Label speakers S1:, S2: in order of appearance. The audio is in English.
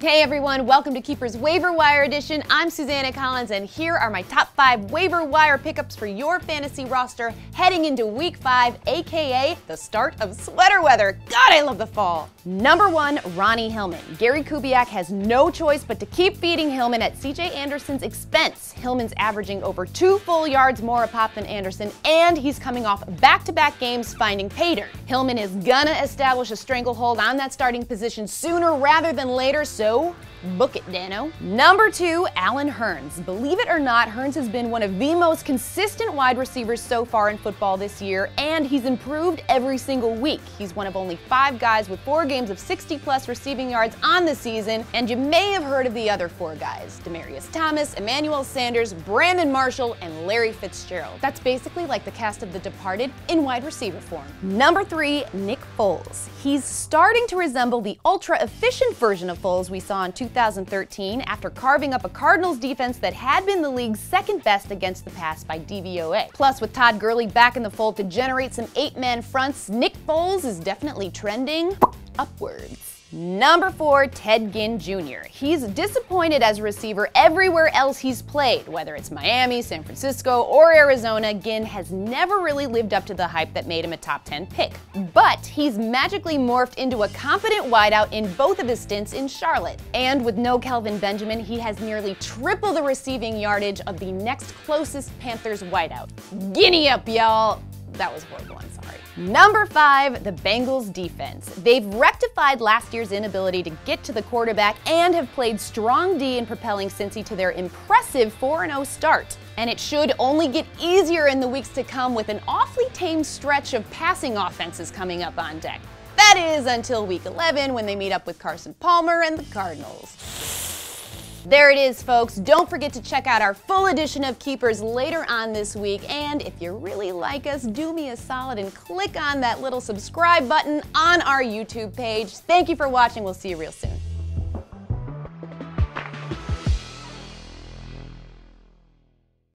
S1: Hey everyone, welcome to Keepers Waiver Wire Edition. I'm Susanna Collins, and here are my top 5 waiver wire pickups for your fantasy roster heading into Week 5, aka the start of sweater weather. God, I love the fall. Number 1, Ronnie Hillman. Gary Kubiak has no choice but to keep feeding Hillman at CJ Anderson's expense. Hillman's averaging over 2 full yards more a pop than Anderson, and he's coming off back-to-back games finding pay dirt. Hillman is gonna establish a stranglehold on that starting position sooner rather than later, so book it, Dano. Number 2, Hurns. Believe it or not, Hurns has been one of the most consistent wide receivers so far in football this year, and he's improved every single week. He's one of only 5 guys with 4 games of 60-plus receiving yards on the season, and you may have heard of the other 4 guys: Demaryius Thomas, Emmanuel Sanders, Brandon Marshall, and Larry Fitzgerald. That's basically like the cast of The Departed in wide receiver form. Number 3, Nick Foles. He's starting to resemble the ultra-efficient version of Foles we saw in 2013 after carving up a Cardinals defense that had been the league's second best against the pass by DVOA. Plus, with Todd Gurley back in the fold to generate some 8-man fronts, Nick Foles is definitely trending upwards. Number 4, Ginn Jr. He's disappointed as a receiver everywhere else he's played. Whether it's Miami, San Francisco, or Arizona, Ginn has never really lived up to the hype that made him a top 10 pick. But he's magically morphed into a confident wideout in both of his stints in Charlotte. And with no Kelvin Benjamin, he has nearly triple the receiving yardage of the next closest Panthers wideout. Ginny up, y'all! That was horrible, I'm sorry. Number 5, the Bengals Defense. They've rectified last year's inability to get to the quarterback and have played strong D in propelling Cincy to their impressive 4-0 start. And it should only get easier in the weeks to come with an awfully tame stretch of passing offenses coming up on deck. That is until Week 11 when they meet up with Carson Palmer and the Cardinals. There it is, folks. Don't forget to check out our full edition of Keepers later on this week. And if you really like us, do me a solid and click on that little subscribe button on our YouTube page. Thank you for watching. We'll see you real soon.